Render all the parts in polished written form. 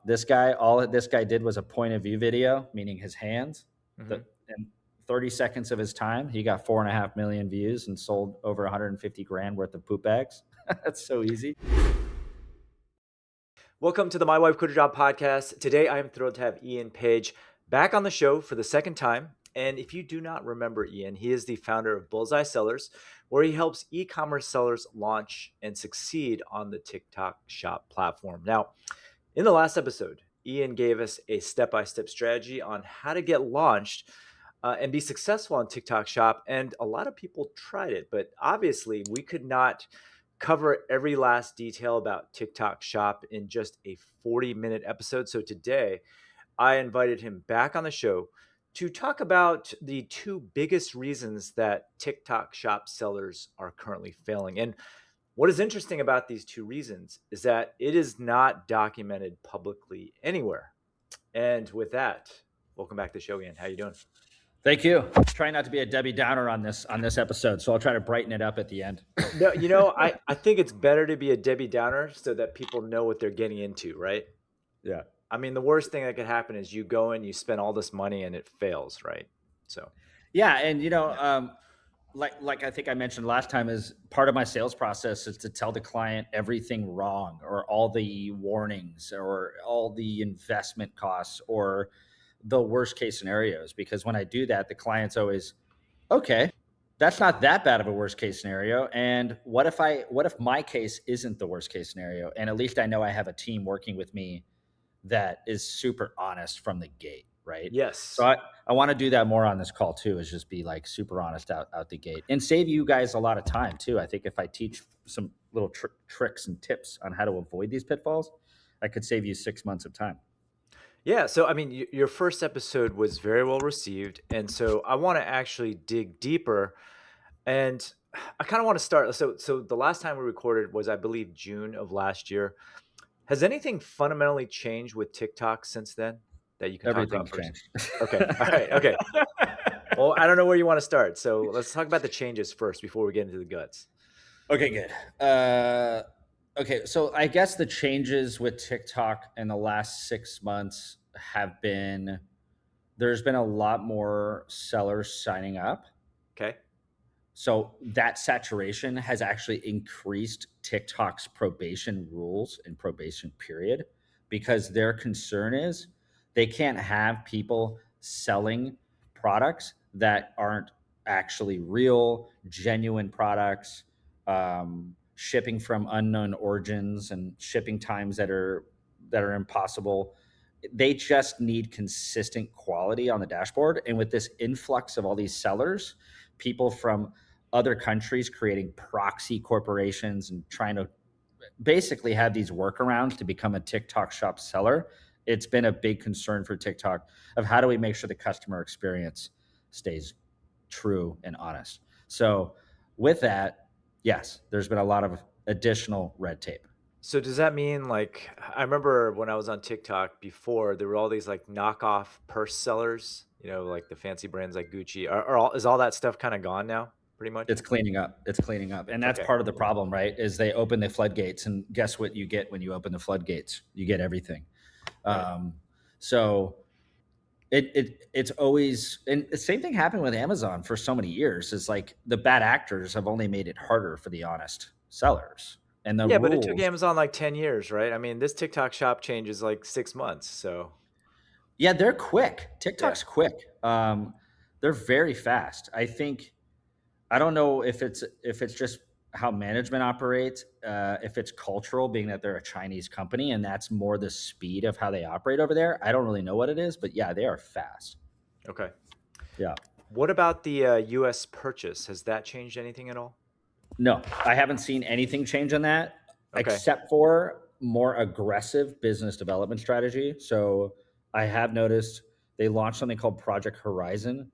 All this guy did was a point of view video, meaning his hands. Mm-hmm. In 30 seconds of his time, he got 4.5 million views and sold over 150 grand worth of poop bags. That's so easy. Welcome to the My Wife Quit Her Job podcast. Today, I am thrilled to have Ian Page back on the show for the second time. And if you do not remember Ian, he is the founder of Bullseye Sellers, where he helps e-commerce sellers launch and succeed on the TikTok Shop platform. Now, in the last episode, Ian gave us a step-by-step strategy on how to get launched and be successful on TikTok Shop. And a lot of people tried it, but obviously we could not cover every last detail about TikTok Shop in just a 40-minute episode. So today, I invited him back on the show to talk about the two biggest reasons that TikTok Shop sellers are currently failing. And what is interesting about these two reasons is that it is not documented publicly anywhere. And with that, welcome back to the show, Ian. How you doing? Thank you. Try not to be a Debbie Downer on this episode, so I'll try to brighten it up at the end. No, I think it's better to be a Debbie Downer so that people know what they're getting into, right? Yeah. I mean, the worst thing that could happen is you go and you spend all this money and it fails, right? So Yeah, and like I think I mentioned last time, is part of my sales process is to tell the client everything wrong, or all the warnings, or all the investment costs, or the worst case scenarios. Because when I do that, the client's always, okay, that's not that bad of a worst case scenario. And what if my case isn't the worst case scenario? And at least I know I have a team working with me that is super honest from the gate, right? yes. So I want to do that more on this call too, is just be like super honest out the gate, and save you guys a lot of time too. I think if I teach some little tricks and tips on how to avoid these pitfalls, I could save you 6 months of time. Yeah. So, I mean, your first episode was very well received. And so I want to actually dig deeper. And I kind of want to start. So the last time we recorded was, I believe, June of last year. Has anything fundamentally changed with TikTok since then that you can talk about Everything's first? changed. Okay. All right. Okay. Well, I don't know where you want to start. So let's talk about the changes first before we get into the guts. Okay, good. Okay, so I guess the changes with TikTok in the last 6 months have been, there's been a lot more sellers signing up. Okay. So that saturation has actually increased TikTok's probation rules and probation period, because their concern is they can't have people selling products that aren't actually real, genuine products, shipping from unknown origins, and shipping times that are impossible. They just need consistent quality on the dashboard. And with this influx of all these sellers, people from other countries creating proxy corporations and trying to basically have these workarounds to become a TikTok Shop seller, it's been a big concern for TikTok of how do we make sure the customer experience stays true and honest. So with that, yes, there's been a lot of additional red tape. So does that mean, like, I remember when I was on TikTok before, there were all these like knockoff purse sellers, like the fancy brands like Gucci. Is all that stuff kind of gone now, pretty much? It's cleaning up. And that's Okay. part of the problem, right? Is they open the floodgates, and guess what you get when you open the floodgates? You get everything. Right. So it's always, and the same thing happened with Amazon for so many years. Is like the bad actors have only made it harder for the honest sellers. And the Yeah, but it took rules, Amazon like 10 years, right? I mean, this TikTok Shop changes like 6 months. So yeah, they're quick. yeah. TikTok's quick. They're very fast. I don't know if it's just how management operates, if it's cultural, being that they're a Chinese company and that's more the speed of how they operate over there. I don't really know what it is, but yeah, they are fast. Okay. Yeah. What about the US purchase? Has that changed anything at all? No, I haven't seen anything change on that, Okay. except for more aggressive business development strategy. So I have noticed they launched something called Project Horizon,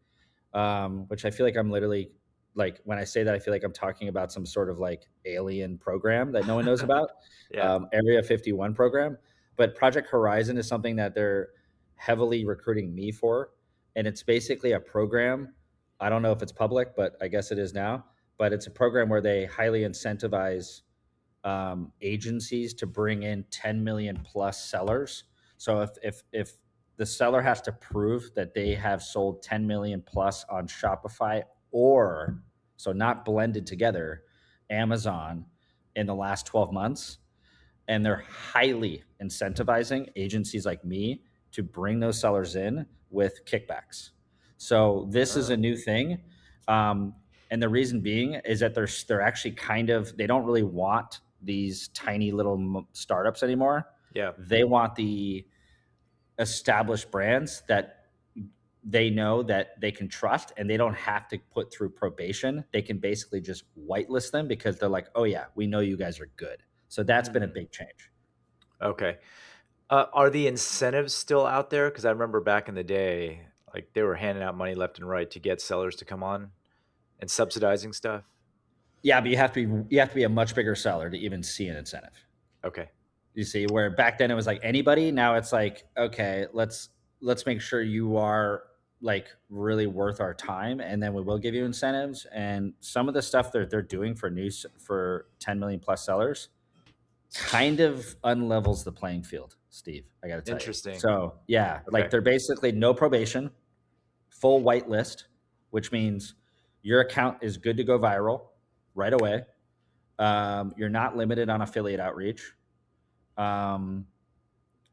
which I feel like I'm literally, like, when I say that, I feel like I'm talking about some sort of like alien program that no one knows about, Yeah. Area 51 program. But Project Horizon is something that they're heavily recruiting me for. And it's basically a program. I don't know if it's public, but I guess it is now. But it's a program where they highly incentivize agencies to bring in 10 million plus sellers So if the seller has to prove that they have sold 10 million plus on Shopify, or so not blended together, Amazon in the last 12 months, and they're highly incentivizing agencies like me to bring those sellers in with kickbacks. So this is a Oh, new thing. And the reason being is that they're actually kind of, they don't really want these tiny little startups anymore. yeah. They want the established brands that they know that they can trust, and they don't have to put through probation. They can basically just whitelist them because they're like, oh yeah, we know you guys are good. So that's been a Mhm. big change. Okay. Are the incentives still out there? Because I remember back in the day, like they were handing out money left and right to get sellers to come on and subsidizing stuff. Yeah, but you have to be a much bigger seller to even see an incentive. Okay. You see, where back then it was like anybody, now it's like, okay, let's make sure you are like really worth our time, and then we will give you incentives. And some of the stuff that they're doing for 10 million plus sellers kind of unlevels the playing field, Steve. I got to tell you. Interesting. So yeah, like Okay. they're basically no probation, full whitelist, which means your account is good to go viral right away. You're not limited on affiliate outreach. Um,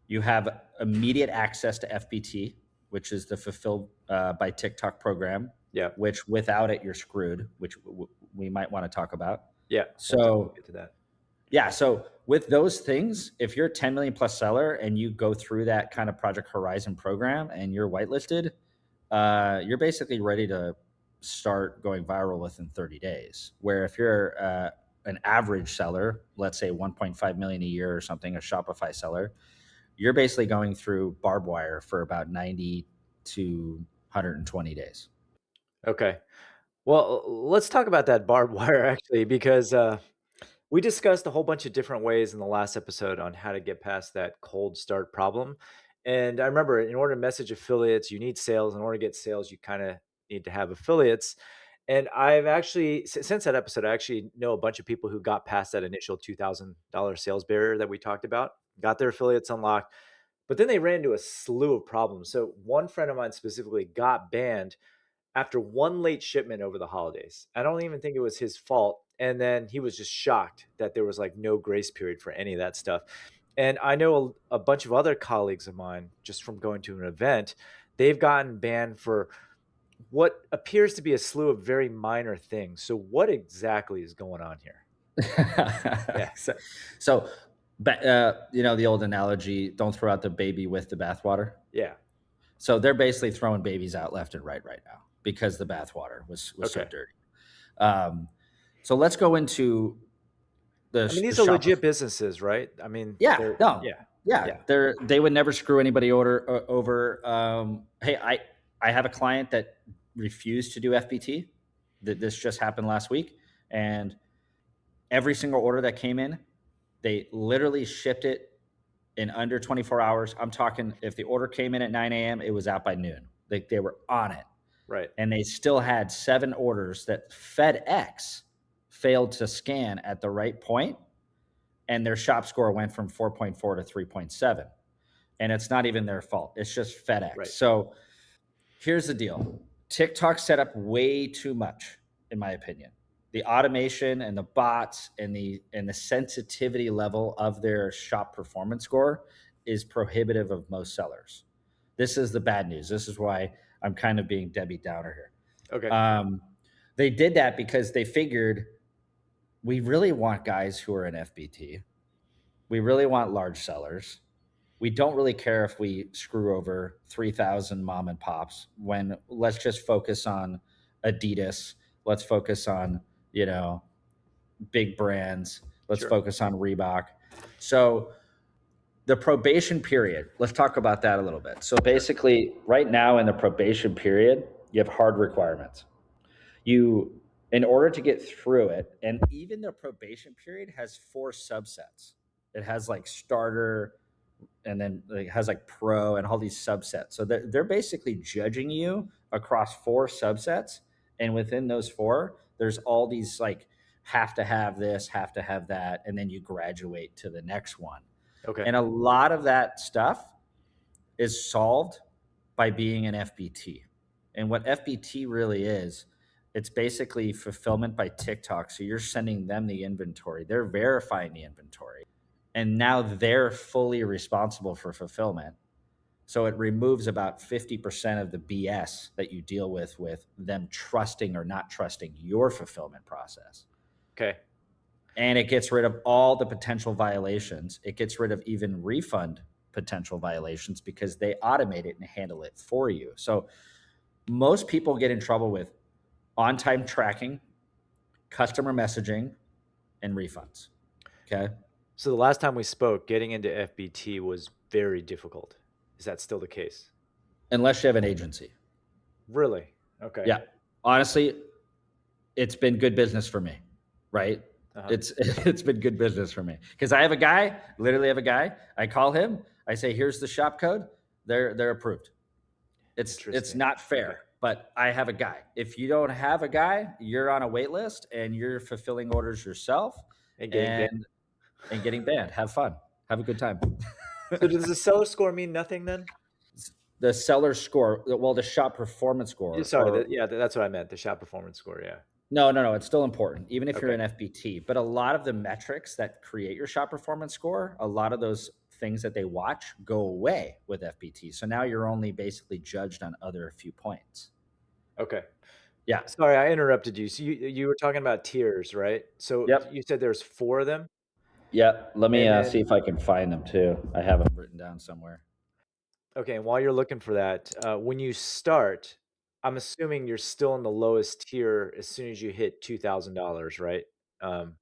you have immediate access to FBT, which is the Fulfilled by TikTok program, Yeah. which without it, you're screwed, which we might want to talk about. Yeah. We'll definitely So, get to that. yeah. So, with those things, if you're a 10 million plus seller and you go through that kind of Project Horizon program and you're whitelisted, you're basically ready to start going viral within 30 days. Where if you're an average seller, let's say 1.5 million a year or something, a Shopify seller, you're basically going through barbed wire for about 90 to 120 days. Okay. Well, let's talk about that barbed wire actually, because we discussed a whole bunch of different ways in the last episode on how to get past that cold start problem. And I remember in order to message affiliates, you need sales. In order to get sales, you kind of need to have affiliates. And I've actually, since that episode, I actually know a bunch of people who got past that initial $2,000 sales barrier that we talked about, got their affiliates unlocked, but then they ran into a slew of problems. So one friend of mine specifically got banned after one late shipment over the holidays. I don't even think it was his fault. And then he was just shocked that there was like no grace period for any of that stuff. And I know a bunch of other colleagues of mine, just from going to an event, they've gotten banned for what appears to be a slew of very minor things. So, what exactly is going on here? Yeah. so, so the old analogy, don't throw out the baby with the bathwater. Yeah. So they're basically throwing babies out left and right now because the bathwater was so Okay. dirty. Um, so let's go into I mean, the these are shop. legit businesses, right? I mean, Yeah, they're, no, yeah. yeah, Yeah. they would never screw anybody over. Hey, I have a client that refused to do FBT. That this just happened last week, and every single order that came in, they literally shipped it in under 24 hours. I'm talking, if the order came in at 9 a.m., it was out by noon. They were on it, Right. and they still had 7 orders that FedEx failed to scan at the right point, and their shop score went from 4.4 to 3.7. And it's not even their fault. It's just FedEx. Right. So here's the deal. TikTok set up way too much, in my opinion. The automation and the bots and the sensitivity level of their shop performance score is prohibitive of most sellers. This is the bad news. This is why I'm kind of being Debbie Downer here. Okay. Um, they did that because they figured we really want guys who are in FBT. We really want large sellers. We don't really care if we screw over 3,000 mom and pops, when let's just focus on Adidas. Let's focus on, you know, big brands. Let's Sure. focus on Reebok. So the probation period, let's talk about that a little bit. So Sure. basically, right now in the probation period, you have hard requirements. You, in order to get through it, and even the probation period has 4 subsets. It has like starter, and then it has like pro and all these subsets. So they're basically judging you across 4 subsets. And within those 4, there's all these like, have to have this, have to have that. And then you graduate to the next one. Okay. And a lot of that stuff is solved by being an FBT. And what FBT really is, it's basically fulfillment by TikTok. So you're sending them the inventory, they're verifying the inventory, and now they're fully responsible for fulfillment. So it removes about 50% of the BS that you deal with them trusting or not trusting your fulfillment process. Okay. And it gets rid of all the potential violations. It gets rid of even refund potential violations because they automate it and handle it for you. So most people get in trouble with on-time tracking, customer messaging, and refunds. Okay. So the last time we spoke, getting into FBT was very difficult. Is that still the case? Unless you have an agency. Really? Okay. Yeah. Honestly, it's been good business for me, right? It's been good business for me because I have a guy, literally have a guy. I call him. I say, "Here's the shop code." They're approved. It's not fair, but I have a guy. If you don't have a guy, you're on a wait list and you're fulfilling orders yourself And getting banned. and getting banned. Have fun. Have a good time. So does the seller score mean nothing then? The seller score, well, the shop performance score. Sorry, that's what I meant. The shop performance score. Yeah. No, it's still important, even if you're Okay. an FBT. But a lot of the metrics that create your shop performance score, a lot of those things that they watch go away with FBT. So now you're only basically judged on other few points. Okay. Yeah. Sorry, I interrupted you. So you were talking about tiers, right? So Yep. you said there's 4 of them? Yep. Let me And then see if I can find them too. I have them written down somewhere. okay, and while you're looking for that, when you start, I'm assuming you're still in the lowest tier as soon as you hit $2,000, right? Um,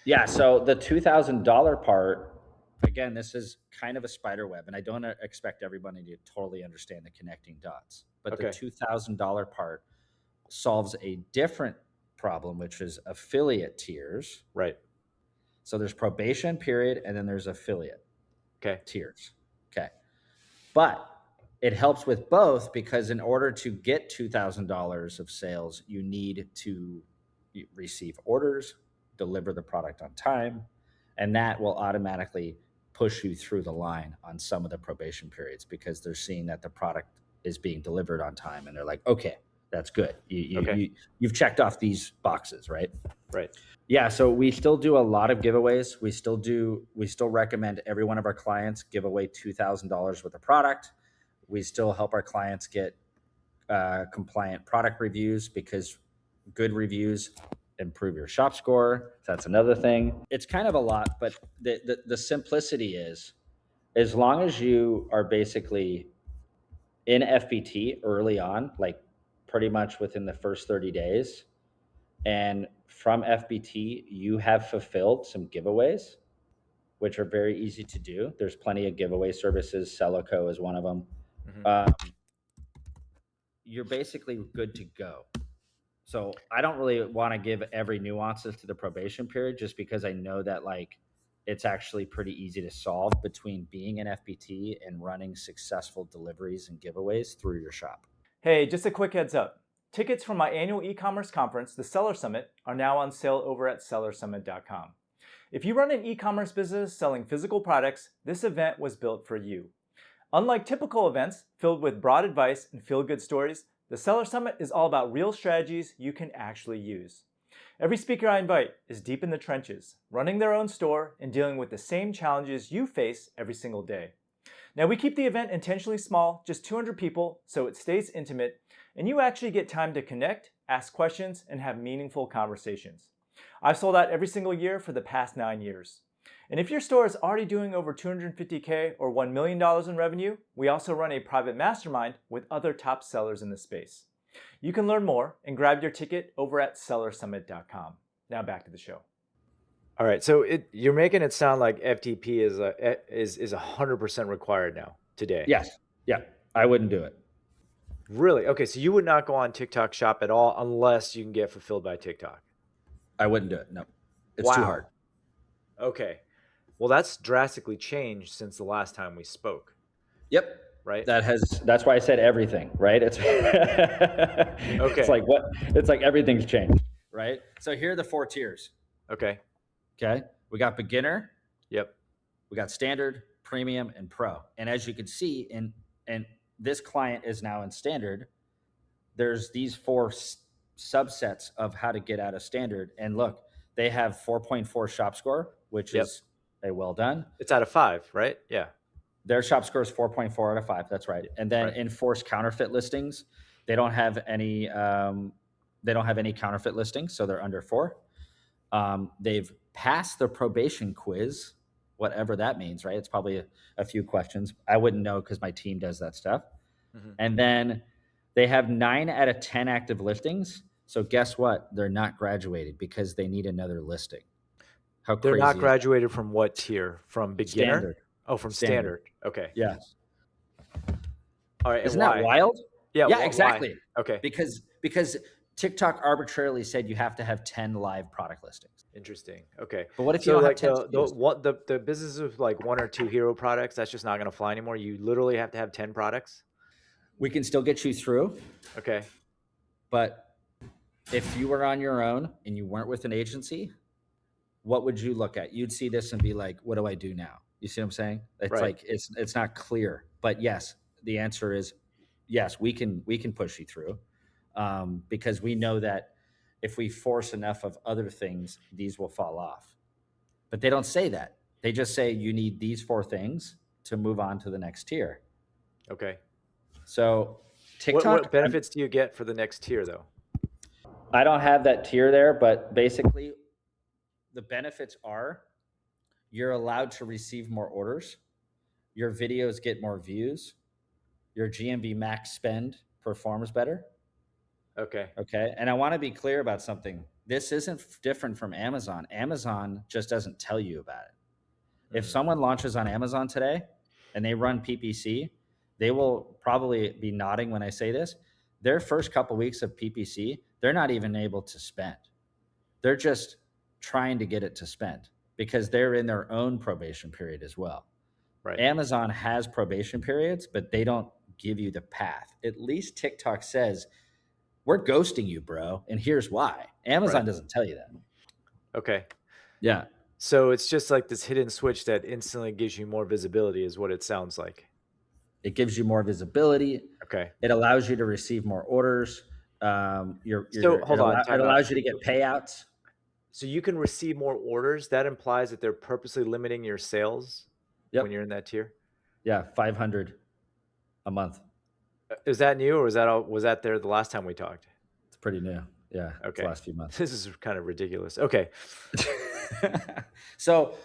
Yeah. So the $2,000 part, again, this is kind of a spider web, and I don't expect everybody to totally understand the connecting dots. But the okay. $2,000 part solves a different problem, which is affiliate tiers. Right. So there's probation period, and then there's affiliate Okay. tiers. Okay. But it helps with both because in order to get $2,000 of sales, you need to receive orders, deliver the product on time, and that will automatically push you through the line on some of the probation periods because they're seeing that the product is being delivered on time and they're like, okay, that's good. You've checked off these boxes, right? Right. Yeah, so we still do a lot of giveaways. We still recommend every one of our clients give away $2,000 worth of product. We still help our clients get compliant product reviews because good reviews improve your shop score. That's another thing. It's kind of a lot, but the simplicity is as long as you are basically in FBT early on, like pretty much within the first 30 days, and from FBT, you have fulfilled some giveaways, which are very easy to do. There's plenty of giveaway services. Celico is one of them. Mhm. You're basically good to go. So I don't really want to give every nuances to the probation period just because I know that like it's actually pretty easy to solve between being an FBT and running successful deliveries and giveaways through your shop. Hey, just a quick heads up. Tickets for my annual e-commerce conference, the Seller Summit, are now on sale over at sellersummit.com. If you run an e-commerce business selling physical products, this event was built for you. Unlike typical events filled with broad advice and feel-good stories, the Seller Summit is all about real strategies you can actually use. Every speaker I invite is deep in the trenches, running their own store and dealing with the same challenges you face every single day. Now, we keep the event intentionally small, just 200 people, so it stays intimate, and you actually get time to connect, ask questions, and have meaningful conversations. I've sold out every single year for the past 9 years. And if your store is already doing over $250K or $1 million in revenue, we also run a private mastermind with other top sellers in the space. You can learn more and grab your ticket over at sellersummit.com. Now back to the show. All right, so you're making it sound like FTP is 100% required now today. Yes. Yeah. I wouldn't do it. Really? Okay, so you would not go on TikTok Shop at all unless you can get fulfilled by TikTok. I wouldn't do it. No. It's too hard. Okay. Well, that's drastically changed since the last time we spoke. Yep. Right? That's why I said everything, right? It's Okay. It's like everything's changed, right? So here are the 4 tiers. Okay. Okay. We got beginner, Yep. we got standard, premium, and pro. And as you can see, and this client is now in standard. There's these four subsets of how to get out of standard. And look, they have 4.4 shop score, which Yep. is a well done. It's out of 5, right? Yeah. Their shop score is 4.4 out of 5. That's right. And then Right. enforced counterfeit listings, they don't have any. They don't have any counterfeit listings, so they're under 4. They've passed the probation quiz, whatever that means, right? It's probably a few questions. I wouldn't know because my team does that stuff. Mhm. And then they have 9 out of 10 active listings. So guess what? They're not graduated because they need another listing. How They're not crazy is that? graduated from what tier? From beginner? Standard. Oh, from Standard. standard. Okay. Yes. All right, and Isn't that why? wild? Yeah, Yeah, why? exactly. Okay, Because TikTok arbitrarily said you have to have 10 live product listings. interesting. Okay. But what if you So don't have like 10 the SKUs? what the business of like 1 or 2 hero products, that's just not gonna fly anymore. You literally have to have 10 products? We can still get you through, Okay. but if you were on your own and you weren't with an agency, what would you look at? You'd see this and be like, what do I do now? You see what I'm saying? It's Right. like it's not clear. But yes, the answer is yes, we can push you through. Because we know that if we force enough of other things, these will fall off. But they don't say that. They just say you need these 4 things to move on to the next tier. Okay. So What TikTok, benefits do you get for the next tier though? I don't have that tier there, but basically the benefits are you're allowed to receive more orders, your videos get more views, your GMV max spend performs better. Okay. Okay. And I want to be clear about something. This isn't different from Amazon. Amazon just doesn't tell you about it. If Mhm. someone launches on Amazon today and they run PPC, they will probably be nodding when I say this. Their first couple weeks of PPC, they're not even able to spend. They're just trying to get it to spend because they're in their own probation period as well. Right. Amazon has probation periods, but they don't give you the path. At least TikTok says, we're ghosting you, bro. And here's why. Right. Amazon doesn't tell you that. Okay. Yeah. So it's just like this hidden switch that instantly gives you more visibility is what it sounds like. It gives you more visibility. Okay. It allows you to receive more orders. So hold on, It time out. allows you to get payouts. So you can receive more orders. That implies that they're purposely limiting your sales when you're Yep. in that tier. Yeah. 500 a month. Is that new, or was that there the last time we talked? It's pretty new. Yeah. It's the Okay. last few months. This is kind of ridiculous. Okay. So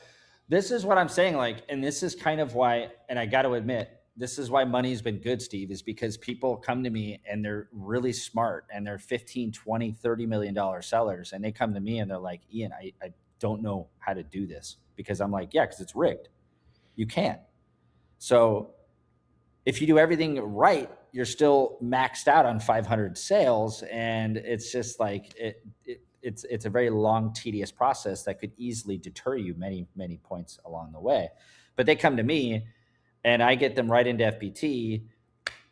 this is what I'm saying. Like, and this is kind of why, and I got to admit, this is why money's been good, Steve, is because people come to me and they're really smart and they're 15, 20, $30 million sellers. And they come to me and they're like, Ian, I don't know how to do this because I'm like, yeah, because it's rigged. You can't. So if you do everything right, you're still maxed out on 500 sales, and it's just like it's a very long, tedious process that could easily deter you many points along the way. But they come to me, and I get them right into FBT.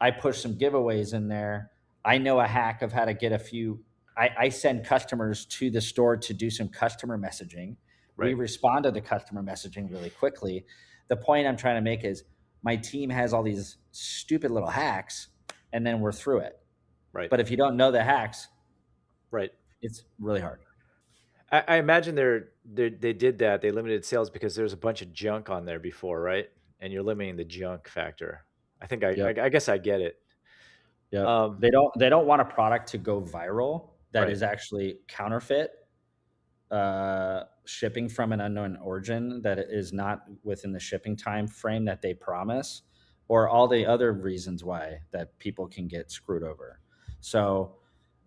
I push some giveaways in there. I know a hack of how to get a few. I send customers to the store to do some customer messaging. We Right. respond to the customer messaging really quickly. The point I'm trying to make is my team has all these stupid little hacks, and then we're through it. Right. But if you don't know the hacks, Right. it's really hard. I imagine they did that. They limited sales because there's a bunch of junk on there before, right? And you're limiting the junk factor. I think Yep. I guess I get it. Yep. Um, They don't want a product to go viral that right. is actually counterfeit, shipping from an unknown origin that is not within the shipping time frame that they promise, or all the other reasons why that people can get screwed over. So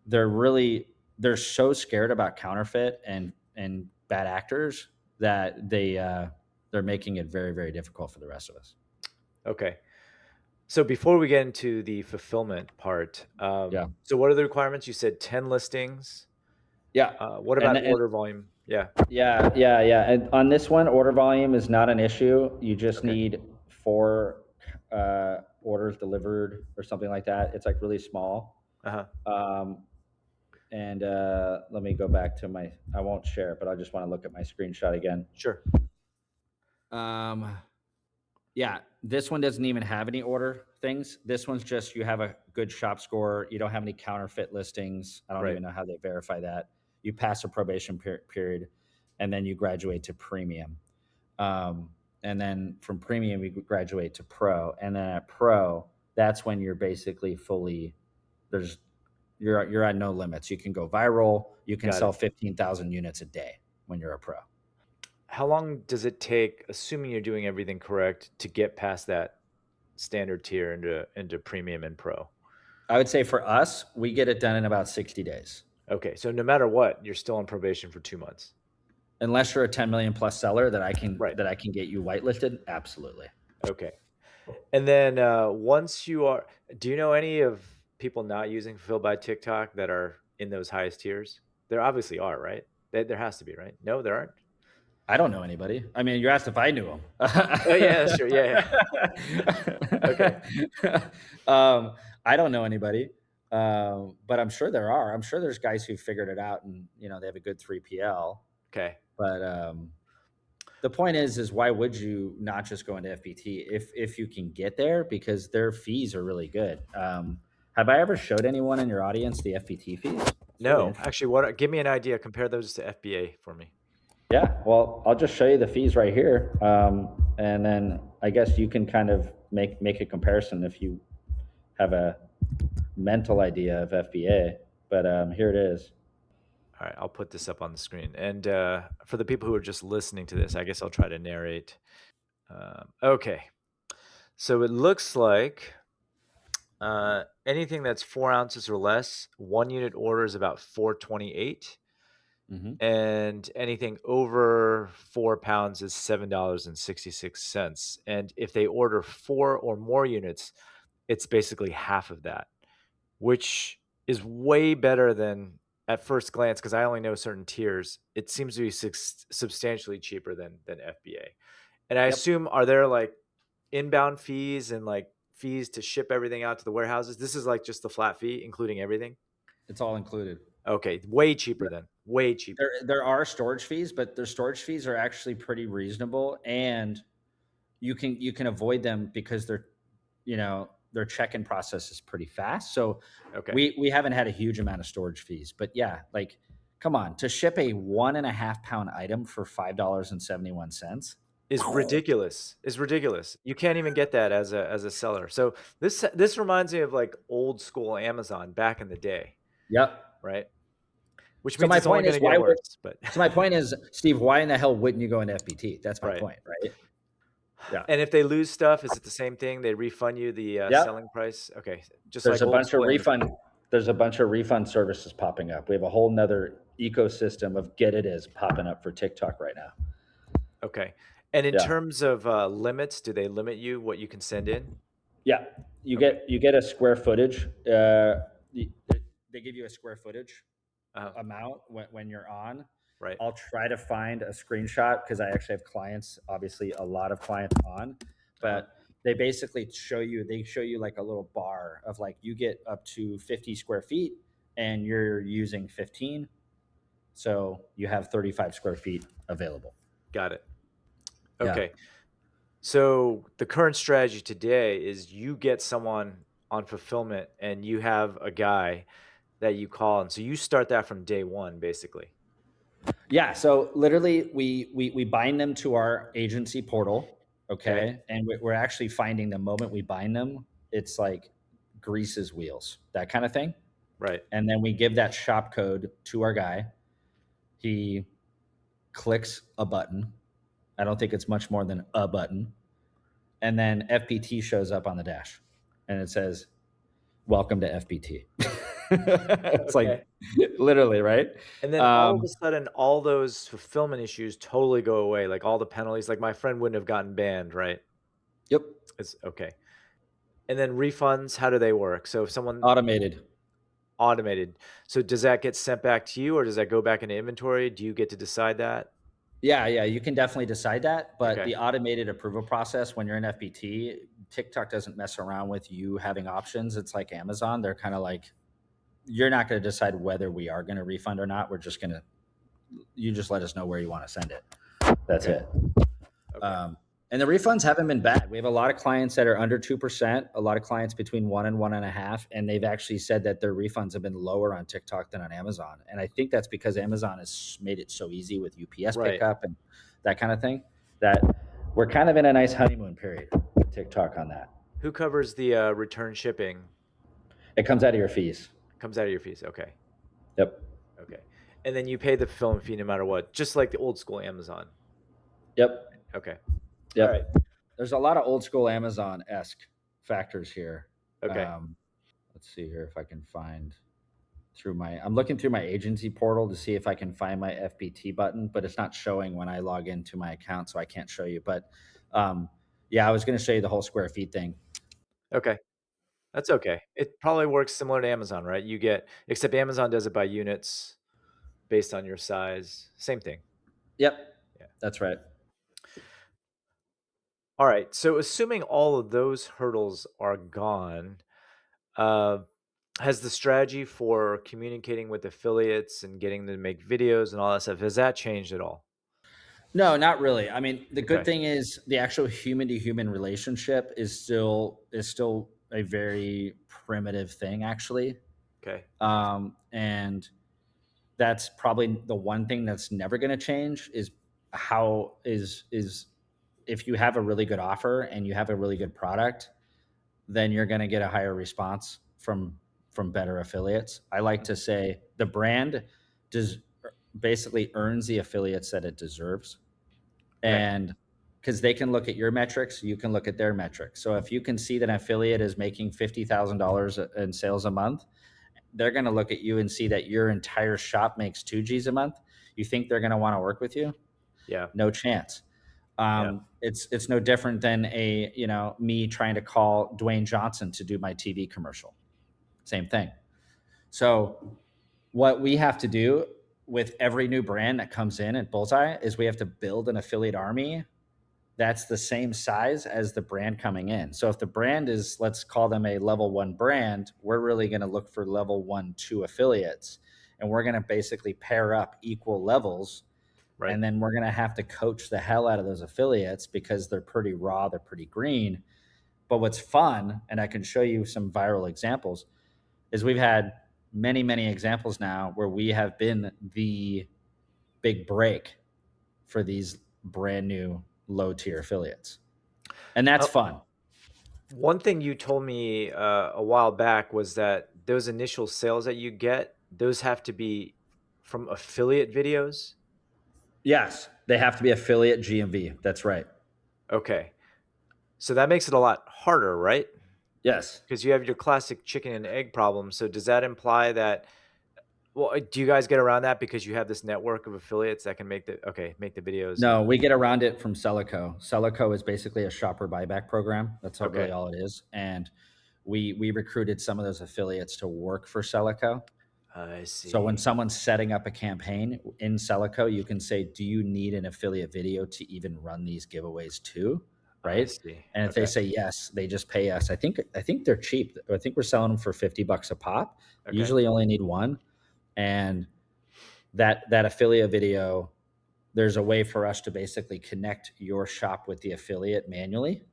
they're so scared about counterfeit and bad actors that they're making it very difficult for the rest of us. Okay. So before we get into the fulfillment part, Yeah. so what are the requirements? You said 10 listings. Yeah. What And about and order volume? Yeah. yeah. And on this one, order volume is not an issue. You just Okay. need 4 orders delivered or something like that. It's like really small. Uh-huh. Um, and let me go back to my. I won't share it, but I just want to look at my screenshot again. Sure. Um, Yeah, this one doesn't even have any order things. This one's just you have a good shop score. You don't have any counterfeit listings. I don't Right. even know how they verify that. You pass a probation period, and then you graduate to premium. Um, and then from premium, you graduate to pro. And then at pro, that's when you're basically fully there's you're at no limits. You can go viral. You can Got sell it. 15,000 units a day when you're a pro. How long does it take, assuming you're doing everything correct, to get past that standard tier into premium and pro? I would say for us, we get it done in about 60 days. Okay, so no matter what, you're still on probation for 2 months. Unless you're a 10 million plus seller that I can Right. that I can get you whitelisted, absolutely. Okay. And then once you are, do you know any of people not using Fulfilled by TikTok that are in those highest tiers? There obviously are, right? There has to be, right? No, there aren't. I don't know anybody. I mean, you asked if I knew him. Oh yeah, that's true. Yeah, yeah. Okay. I don't know anybody, but I'm sure there are. I'm sure there's guys who figured it out, and they have a good 3PL. Okay. But the point is why would you not just go into FBT if you can get there, because their fees are really good. Have I ever showed anyone in your audience the FBT fees? It's really No, interesting. actually, give me an idea. Compare those to FBA for me. Yeah, well, I'll just show you the fees right here, and then I guess you can kind of make a comparison if you have a mental idea of FBA. But here it is. All right, I'll put this up on the screen. And for the people who are just listening to this, I guess I'll try to narrate. Okay, so it looks like anything that's 4 ounces or less, 1 unit order is about 428, Hmm. and anything over 4 pounds is $7.66. And if they order 4 or more units, it's basically half of that, which is way better than at first glance, because I only know certain tiers. It seems to be substantially cheaper than FBA. And I Yep, assume, are there like inbound fees and like fees to ship everything out to the warehouses? This is like just the flat fee, including everything. it's all included. Okay, way cheaper then. Way cheaper. There are storage fees, but their storage fees are actually pretty reasonable, and you can avoid them because their check-in process is pretty fast. So Okay, we haven't had a huge amount of storage fees, but yeah, like come on, to ship a 1.5 pound item for $5.71. is ridiculous. Is ridiculous. You can't even get that as a seller. So this reminds me of like old school Amazon back in the day, Yep. right? Which So means my it's only point going is to get why would worse. But so my point is, Steve, why in the hell wouldn't you go into FBT? That's my right. point, right? Yeah. And if they lose stuff, is it the same thing? They refund you the selling Yep. price? Okay, just There's like a old bunch of school Amazon. refund there's a bunch of refund services popping up. We have a whole nother ecosystem of get it is popping up for TikTok right now. Okay. And in Yeah. terms of limits, do they limit you what you can send in? Yeah. You Okay. get a square footage. They give you a square footage Uh, amount when you're on. right. I'll try to find a screenshot because I actually have clients, obviously a lot of clients on, Uh, but they show you like a little bar of like you get up to 50 square feet and you're using 15. So you have 35 square feet available. got it. Yeah. Okay. So the current strategy today is you get someone on fulfillment and you have a guy that you call. And so you start that from day one, basically. Yeah. So literally, we bind them to our agency portal. Okay. Okay. And we're actually finding the moment we bind them, it's like greases wheels, that kind of thing. Right. And then we give that shop code to our guy. He clicks a button. I don't think it's much more than a button. And then FPT shows up on the dash and it says, "Welcome to FPT." It's like Okay. literally, right? And then all of a Um, sudden, all those fulfillment issues totally go away. Like all the penalties, like my friend wouldn't have gotten banned, right? yep. It's okay. And then refunds, how do they work? So if someone Automated. automated, so does that get sent back to you or does that go back into inventory? Do you get to decide that? Yeah, yeah, you can definitely decide that, but Okay. the automated approval process when you're in FBT, TikTok doesn't mess around with you having options. It's like Amazon. They're kind of like, you're not going to decide whether we are going to refund or not. We're just going to, you just let us know where you want to send it. That's Okay. it. Okay. And the refunds haven't been bad. We have a lot of clients that are under 2%, a lot of clients between 1 and 1.5, and they've actually said that their refunds have been lower on TikTok than on Amazon. And I think that's because Amazon has made it so easy with UPS Right. pickup and that kind of thing, that we're kind of in a nice honeymoon period with TikTok on that. Who covers the return shipping? It comes out of your fees. Comes out of your fees. Okay. Yep. Okay. And then you pay the fulfillment fee no matter what, just like the old school Amazon. Yep. Okay. All right. Yep. There's a lot of old school Amazon-esque factors here. Okay. Let's see here if I can find I'm looking through my agency portal to see if I can find my FBT button, but it's not showing when I log into my account, so I can't show you. But yeah, I was going to show you the whole square feet thing. Okay. That's okay. It probably works similar to Amazon, right? You get, except Amazon does it by units based on your size. Same thing. Yep, Yeah. that's right. All right. So assuming all of those hurdles are gone, uh, has the strategy for communicating with affiliates and getting them to make videos and all that stuff, has that changed at all? No, not really. I mean, the good Okay. thing is the actual human to human relationship is still a very primitive thing, actually. Okay. And that's probably the one thing that's never going to change is how is if you have a really good offer and you have a really good product, then you're going to get a higher response from better affiliates. I like to say the brand does basically earns the affiliates that it deserves. Okay. And because they can look at your metrics, you can look at their metrics. So if you can see that an affiliate is making $50,000 in sales a month, they're going to look at you and see that your entire shop makes 2Gs a month. You think they're going to want to work with you? Yeah. No chance. Yeah. It's no different than me trying to call Dwayne Johnson to do my TV commercial. Same thing. So what we have to do with every new brand that comes in at Bullseye is we have to build an affiliate army that's the same size as the brand coming in. So if the brand is, let's call them a level 1 brand, we're really going to look for level 1, 2 affiliates. And we're going to basically pair up equal levels. Right. And then we're going to have to coach the hell out of those affiliates because they're pretty raw, they're pretty green. But what's fun, and I can show you some viral examples, is we've had many, many examples now where we have been the big break for these brand new low tier affiliates. And that's fun. One thing you told me a while back was that those initial sales that you get, those have to be from affiliate videos. Yes, they have to be affiliate GMV. That's right. Okay. So that makes it a lot harder, right? Yes. Because you have your classic chicken and egg problem. So does that imply that, well, do you guys get around that because you have this network of affiliates that can make the videos? No, we get around it from Celico. Celico is basically a shopper buyback program. That's really Okay. all it is. And we recruited some of those affiliates to work for Celico. I see. So when someone's setting up a campaign in Celico, you can say, do you need an affiliate video to even run these giveaways too? I Right. see. And if they say yes, they just pay us. I think they're cheap. I think we're selling them for $50 a pop. Okay. Usually only need one. And that affiliate video, there's a way for us to basically connect your shop with the affiliate manually,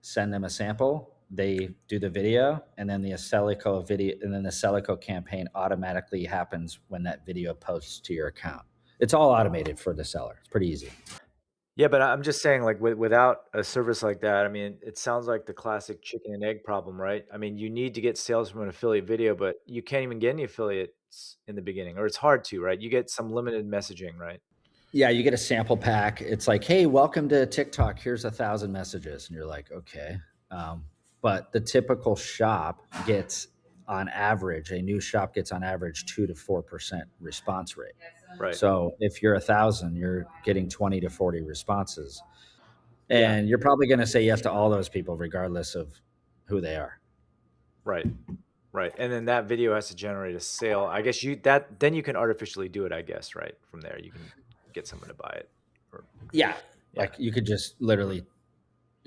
send them a sample, they do the video, and then the Celico campaign automatically happens when that video posts to your account. It's all automated for the seller. It's pretty easy. Yeah, but I'm just saying, like, without a service like that, I mean, it sounds like the classic chicken and egg problem, right? I mean, you need to get sales from an affiliate video, but you can't even get any affiliates in the beginning, or it's hard to, right? You get some limited messaging, right? Yeah, you get a sample pack. It's like, hey, welcome to TikTok. Here's 1,000 messages. And you're like, okay. But the typical shop gets a new shop gets on average 2 to 4% response rate. Right. So if you're 1,000, you're getting 20 to 40 responses. Yeah. And you're probably going to say yes to all those people, regardless of who they are. Right. Right. And then that video has to generate a sale. I guess then you can artificially do it, I guess, right? From there, you can get someone to buy it. Yeah. Like you could just literally,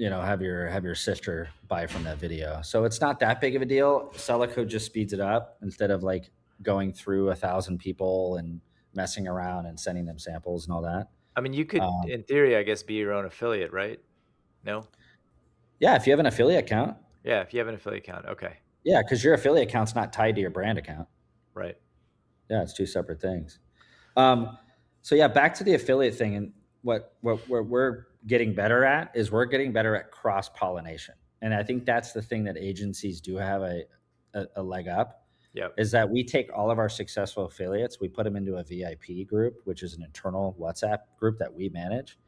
have your sister buy from that video. So it's not that big of a deal. Celico just speeds it up instead of like going through 1,000 people and messing around and sending them samples and all that. I mean, you could, Um, in theory, I guess, be your own affiliate, right? No? yeah, if you have an affiliate account, Yeah, if you have an affiliate account. Okay. yeah, because your affiliate account's not tied to your brand account. Right. Yeah, it's two separate things. Um, so yeah, back to the affiliate thing, and what we're getting better at is we're getting better at cross pollination, and I think that's the thing that agencies do have a leg up, Yep. is that we take all of our successful affiliates, we put them into a VIP group, which is an internal WhatsApp group that we manage.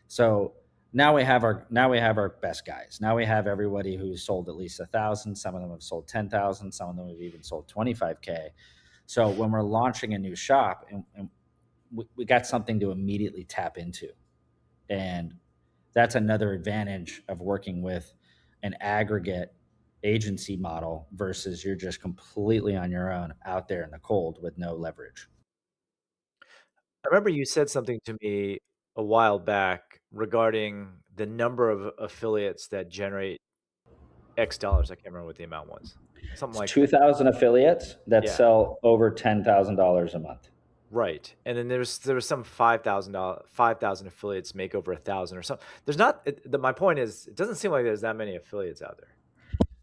So now we have our best guys. Now we have everybody who's sold at least 1,000. Some of them have sold 10,000. Some of them have even sold 25K. So when we're launching a new shop, and we got something to immediately tap into, and that's another advantage of working with an aggregate agency model versus you're just completely on your own out there in the cold with no leverage. I remember you said something to me a while back regarding the number of affiliates that generate X dollars. I can't remember what the amount was. Something It's like that. 2,000 affiliates that Yeah. sell over $10,000 a month. Right. And then there was some $5,000 5,000 affiliates make over 1,000 or something. There's not my point is it doesn't seem like there's that many affiliates out there.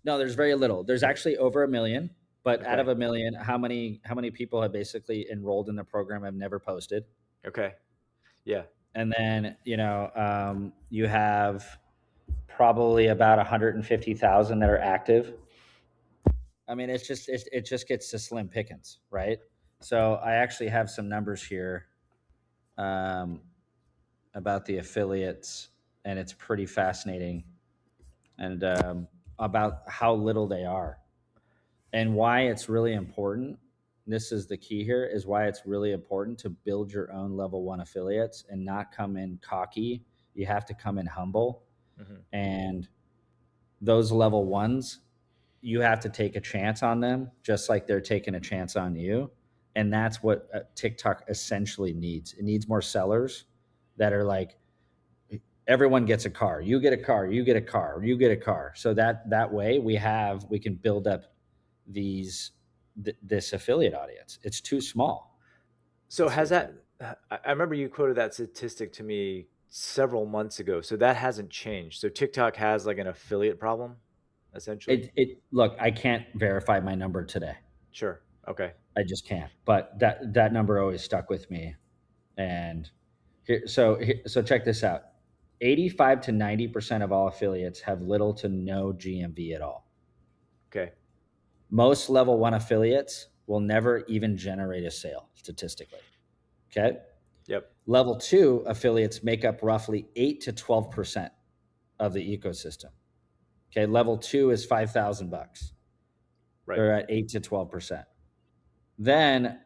No, there's very little. There's actually over a million, but out Okay. of a million, how many people have basically enrolled in the program have never posted? Okay. Yeah. And then you have probably about 150,000 that are active. I mean, it just gets to slim pickings, right? So I actually have some numbers here um, about the affiliates, and it's pretty fascinating, and about how little they are. And why it's really important, this is the key here, is why it's really important to build your own level one affiliates and not come in cocky. You have to come in humble. Hmm. And those level ones, you have to take a chance on them just like they're taking a chance on you. And that's what TikTok essentially needs. It needs more sellers that are like, everyone gets a car, you get a car, you get a car, you get a car. So that way we can build up this affiliate audience. It's too small. So It's has too that small. I remember you quoted that statistic to me several months ago. So that hasn't changed. So TikTok has like an affiliate problem, essentially? It look, I can't verify my number today. Sure. Okay. I just can't. But that number always stuck with me. And so check this out. 85 to 90% of all affiliates have little to no GMV at all. Okay. Most level one affiliates will never even generate a sale statistically. Okay. Yep. Level two affiliates make up roughly 8 to 12% of the ecosystem. Okay. Level two is 5,000 bucks. Right. They're at 8 to 12%. Then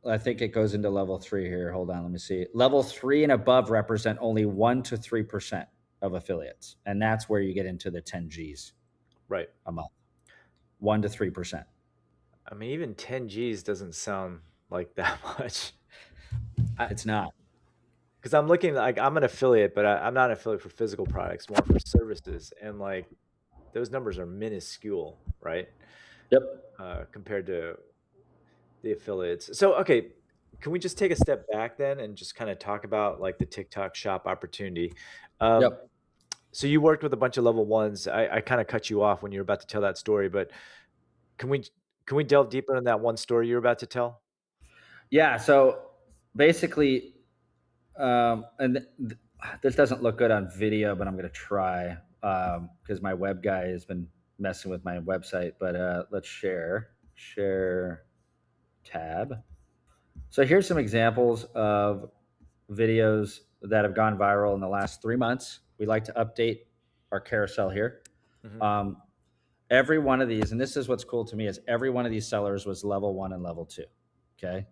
I think it goes into level three here. Hold on. Let me see. Level three and above represent only 1 to 3% of affiliates. And that's where you get into the 10 G's Right. a month, 1 to 3%. I mean, even 10 G's doesn't sound like that much. I It's not. Because I'm looking like I'm an affiliate, but I'm not an affiliate for physical products, more for services, and like those numbers are minuscule, right? Yep. Compared to the affiliates. So, okay, can we just take a step back then and just kind of talk about like the TikTok shop opportunity? Um, Yep. so you worked with a bunch of level ones. I kind of cut you off when you were about to tell that story, but can we can we delve deeper in that one story you were about to tell? Yeah. So basically, this doesn't look good on video, but I'm going to try because my web guy has been messing with my website. But let's share tab. So here's some examples of videos that have gone viral in the last 3 months. We like to update our carousel here. Hmm. Um, every one of these, and this is what's cool to me, is every one of these sellers was level one and level two. Okay.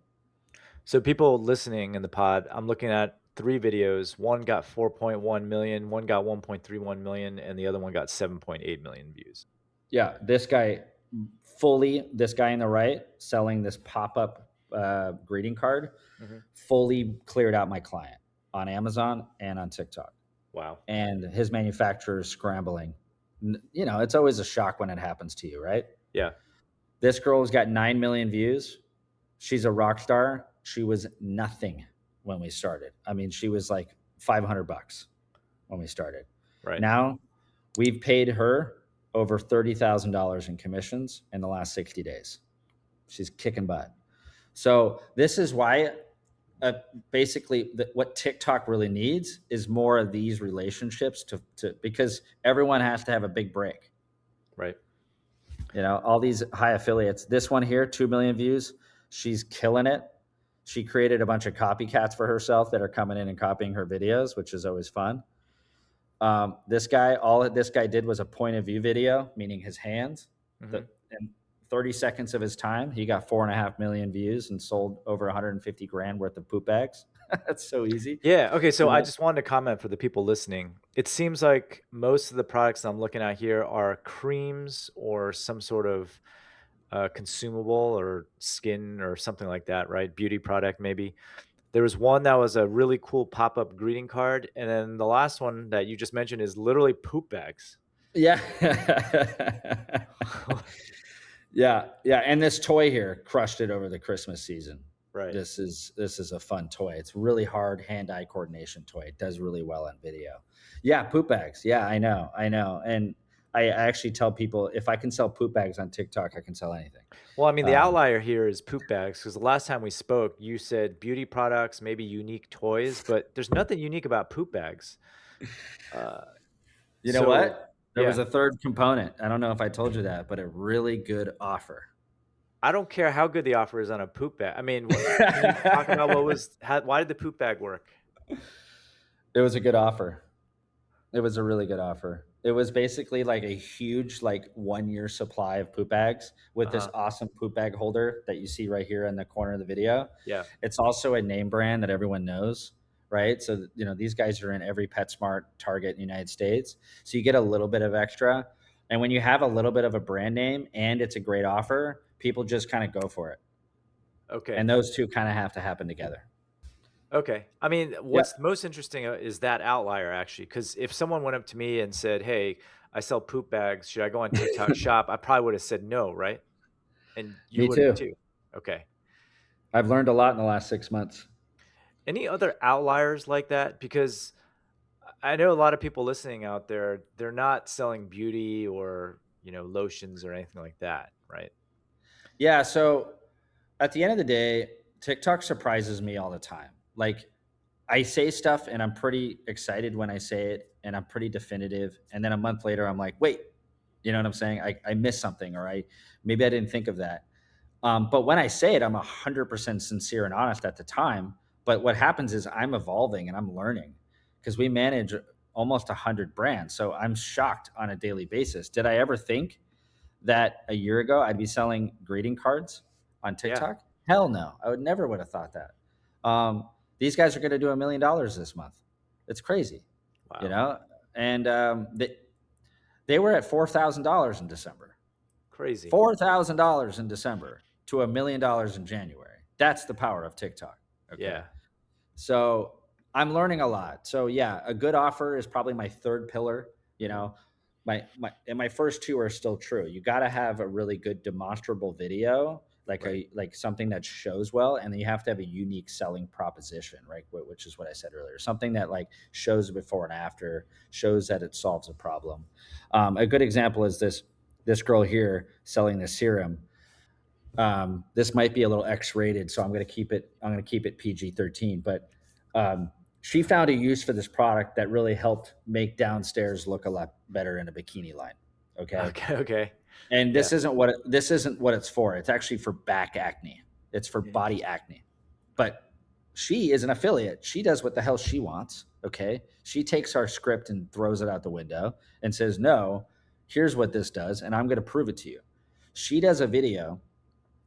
So people listening in the pod, I'm looking at three videos. One got 4.1 million, one got 1.31 million, and the other one got 7.8 million views. Yeah. This guy on the right selling this pop up greeting card Hmm. fully cleared out my client on Amazon and on TikTok. Wow. And his manufacturer is scrambling. It's always a shock when it happens to you, right? Yeah. This girl's got 9 million views. She's a rock star. She was nothing. when we started. I mean, she was like $500 when we started. Right. Now we've paid her over $30,000 in commissions in the last 60 days. She's kicking butt. So this is why basically what TikTok really needs is more of these relationships to because everyone has to have a big break. Right. You know, all these high affiliates. This one here, 2 million views. She's killing it. She created a bunch of copycats for herself that are coming in and copying her videos, which is always fun. This guy, all this guy did was a point of view video, meaning his hands. Mm-hmm. In 30 seconds of his time, he got 4.5 million views and sold over 150 grand worth of poop bags. That's so easy. Yeah. Okay. So You I know? just wanted to comment for the people listening. It seems like most of the products I'm looking at here are creams or some sort of consumable or skin or something like that, right? Beauty product, maybe. There was one that was a really cool pop up greeting card. And then the last one that you just mentioned is literally poop bags. Yeah. Yeah, yeah, and this toy here crushed it over the Christmas season. Right. This is a fun toy. It's really hard hand-eye coordination toy. It does really well on video. Yeah, poop bags. Yeah, I know, and I actually tell people if I can sell poop bags on TikTok, I can sell anything. Well, I mean, the Um, outlier here is poop bags because the last time we spoke, you said beauty products, maybe unique toys, but there's nothing unique about poop bags. Uh, you know so, what? There was yeah, a third component. I don't know if I told you that, but a really good offer. I don't care how good the offer is on a poop bag. I mean, what, can you talk about why did the poop bag work? It was a good offer. It was a really good offer. It was basically like a huge, like 1 year supply of poop bags with Uh this huh. awesome poop bag holder that you see right here in the corner of the video. Yeah. It's also a name brand that everyone knows, right? So, you know, these guys are in every PetSmart, Target in the United States. So you get a little bit of extra. And when you have a little bit of a brand name and it's a great offer, people just kind of go for it. Okay. And those two kind of have to happen together. Okay. I mean, Yeah. what's most interesting is that outlier actually, because if someone went up to me and said, "Hey, I sell poop bags. Should I go on TikTok shop?" I probably would have said no, right? And you Me would have too. too. Okay. I've learned a lot in the last 6 months. Any other outliers like that? Because I know a lot of people listening out there, they're not selling beauty or, lotions or anything like that, right? Yeah. So at the end of the day, TikTok surprises me all the time. Like I say stuff and I'm pretty excited when I say it and I'm pretty definitive. And then a month later, I'm like, wait, you know what I'm saying? I missed something or maybe I didn't think of that. But when I say it, I'm 100% sincere and honest at the time. But what happens is I'm evolving and I'm learning because we manage almost 100 brands. So I'm shocked on a daily basis. Did I ever think that a year ago I'd be selling greeting cards on Yeah. TikTok? Hell no. I would have thought that. These guys are going to do $1 million this month. It's crazy, you Wow. know? And they were at $4,000 in December. Crazy. $4,000 in December to $1 million in January. That's the power of TikTok. Okay. Yeah. So I'm learning a lot. So yeah, a good offer is probably my third pillar. You know, my first two are still true. You got to have a really good demonstrable video, Right. like something that shows well, and then you have to have a unique selling proposition, right? Which is what I said earlier. Something that like shows before and after, shows that it solves a problem. A good example is this girl here selling this serum. This might be a little X-rated, so I'm going to keep it. I'm going to keep it PG-13. But she found a use for this product that really helped make downstairs look a lot better in a bikini line. Okay, Okay. Okay. and Yeah. this isn't what it's for. It's actually for back acne. It's for Mhm. body acne. But she is an affiliate. She does what the hell she wants. Okay, she takes our script and throws it out the window and says, "No, here's what this does, and I'm going to prove it to you." She does a video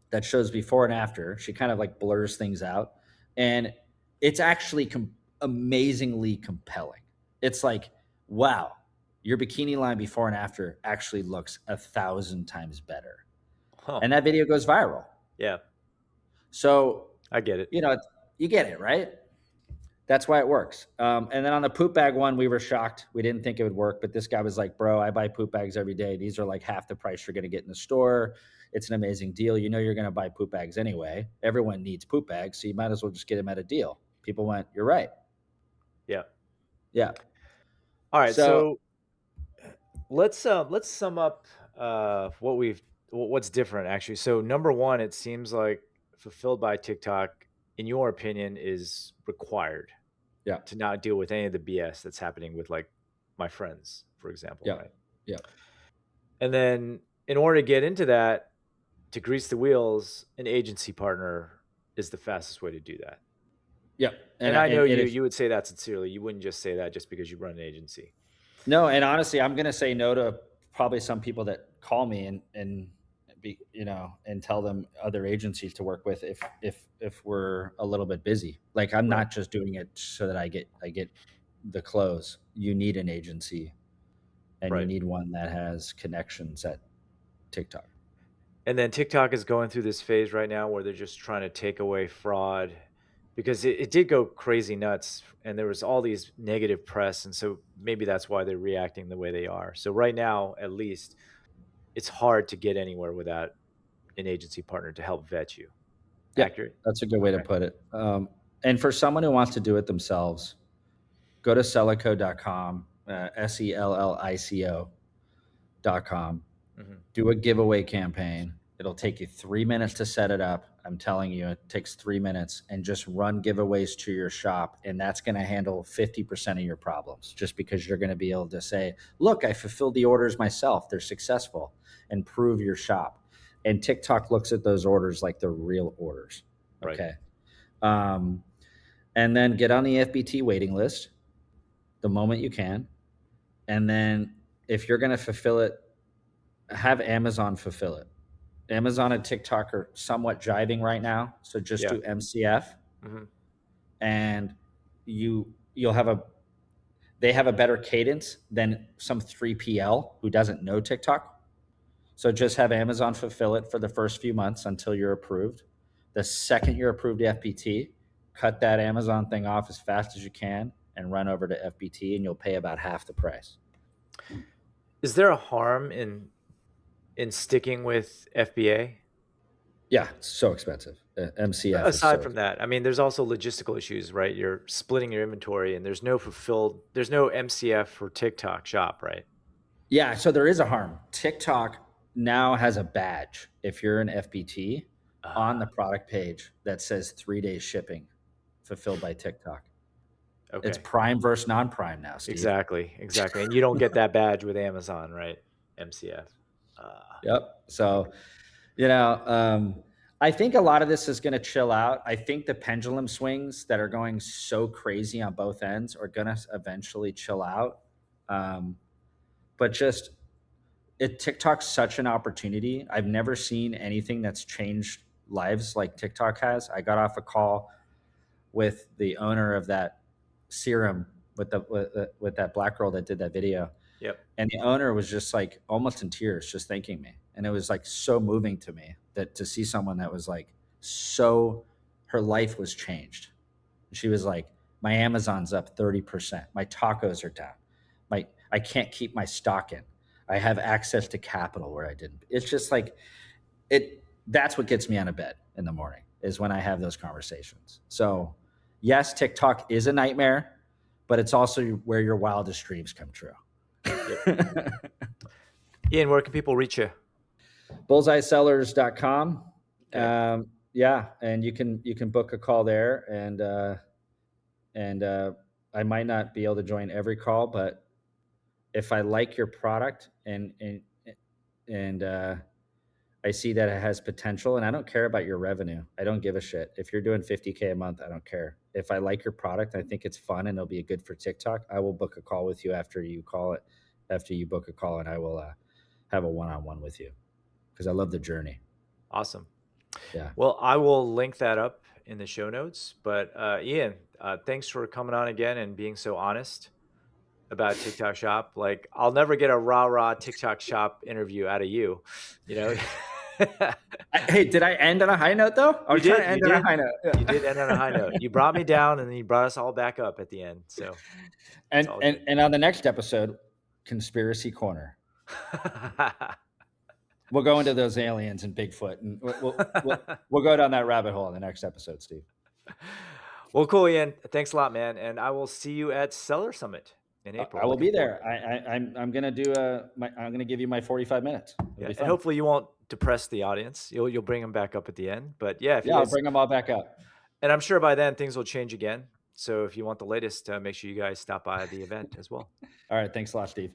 that shows before and after. She kind of like blurs things out, and it's actually amazingly compelling. It's like, wow, your bikini line before and after actually looks 1,000 times better, Huh. and that video goes viral. Yeah. So, I get it. you know, you get it, right? That's why it works. And then on the poop bag one, we were shocked. We didn't think it would work, but this guy was like, "Bro, I buy poop bags every day. These are like half the price you're going to get in the store. It's an amazing deal. You know, you're going to buy poop bags anyway. Everyone needs poop bags, so you might as well just get them at a deal. People went, "You're right." Yeah. Yeah. All right. So So let's sum up what's different actually. So number one, it seems like fulfilled by TikTok, in your opinion, is required yeah, to not deal with any of the BS that's happening with like my friends, for example, yeah, right? yeah, And then in order to get into that, to grease the wheels, an agency partner is the fastest way to do that. yeah. And And I and know and if you would say that sincerely. You wouldn't just say that just because you run an agency. no, and honestly, I'm gonna say no to probably some people that call me and be and tell them other agencies to work with if we're a little bit busy. Like I'm Right. not just doing it so that I get the close. You need an agency, and you Right. need one that has connections at TikTok. And then TikTok is going through this phase right now where they're just trying to take away fraud because it did go crazy nuts and there was all these negative press. And so maybe that's why they're reacting the way they are. So right now, at least, it's hard to get anywhere without an agency partner to help vet you. Yeah, Accurate? that's a good way to Okay. put it. And for someone who wants to do it themselves, go to Sellico.com, Sellico.com. Hmm. Do a giveaway campaign. It'll take you 3 minutes to set it up. I'm telling you, it takes 3 minutes, and just run giveaways to your shop. And that's going to handle 50% of your problems just because you're going to be able to say, look, I fulfilled the orders myself. They're successful, and prove your shop. And TikTok looks at those orders like they're real orders. Right. Okay. Um, and then get on the FBT waiting list the moment you can. And then if you're going to fulfill it, have Amazon fulfill it. Amazon and TikTok are somewhat jiving right now, so just Yeah. do MCF, Hmm. and you'll have a they have a better cadence than some 3PL who doesn't know TikTok. So just have Amazon fulfill it for the first few months until you're approved. The second you're approved to FBT, cut that Amazon thing off as fast as you can and run over to FBT, and you'll pay about half the price. Is there a harm in sticking with FBA? Yeah, it's so expensive. MCF is Aside so from expensive. that, I mean, there's also logistical issues, right? You're splitting your inventory and there's no MCF for TikTok shop, right? Yeah, so there is a harm. TikTok now has a badge if you're an FBT on the Ah, product page that says 3 days shipping fulfilled by TikTok. It's okay. prime versus non-prime now, Steve. Exactly, exactly. And you don't get that badge with Amazon, right? MCF. Yep. So, you know, I think a lot of this is going to chill out. I think the pendulum swings that are going so crazy on both ends are going to eventually chill out. Um, but just TikTok's such an opportunity. I've never seen anything that's changed lives like TikTok has. I got off a call with the owner of that serum with that black girl that did that video, Yep. and the owner was just like almost in tears, just thanking me, and it was like so moving to me that to see someone that was like so her life was changed. She was like, my Amazon's up 30%. My tacos are down. I can't keep my stock in. I have access to capital where I didn't. It's just like that's what gets me out of bed in the morning is when I have those conversations. So yes, TikTok is a nightmare, but it's also where your wildest dreams come true. Yep. Ian, where can people reach you? Bullseyesellers.com. Okay. Yeah, and you can book a call there, and I might not be able to join every call, but if I like your product and I see that it has potential, and I don't care about your revenue. I don't give a shit. If you're doing 50K a month, I don't care. If I like your product, I think it's fun and it'll be good for TikTok. I will book a call with you after you book a call, and I will have a one-on-one with you because I love the journey. Awesome. Yeah. Well, I will link that up in the show notes. But Ian, thanks for coming on again and being so honest about TikTok Shop. Like, I'll never get a rah TikTok Shop interview out of you. You know, Hey, did I end on a high note though? I you was trying did, to you end on a did, high note. you Yeah. did end on a high note. You brought me down, and then you brought us all back up at the end. So it's and all and good. and on the next episode, conspiracy corner. We'll go into those aliens and Bigfoot, and we'll go down that rabbit hole in the next episode, Steve. Well, Well, cool, Ian. Thanks a lot, man. And I will see you at Seller Summit in I April. will Looking be forward there. to it. I'm gonna do I'm gonna give you my 45 minutes. It'll Yeah, be and fun. hopefully you won't depress the audience. You'll bring them back up at the end. But yeah, if you Yeah, I'll guys, bring them all back up. and I'm sure by then things will change again. So if you want the latest, make sure you guys stop by the event as well. All right, thanks a lot, Steve.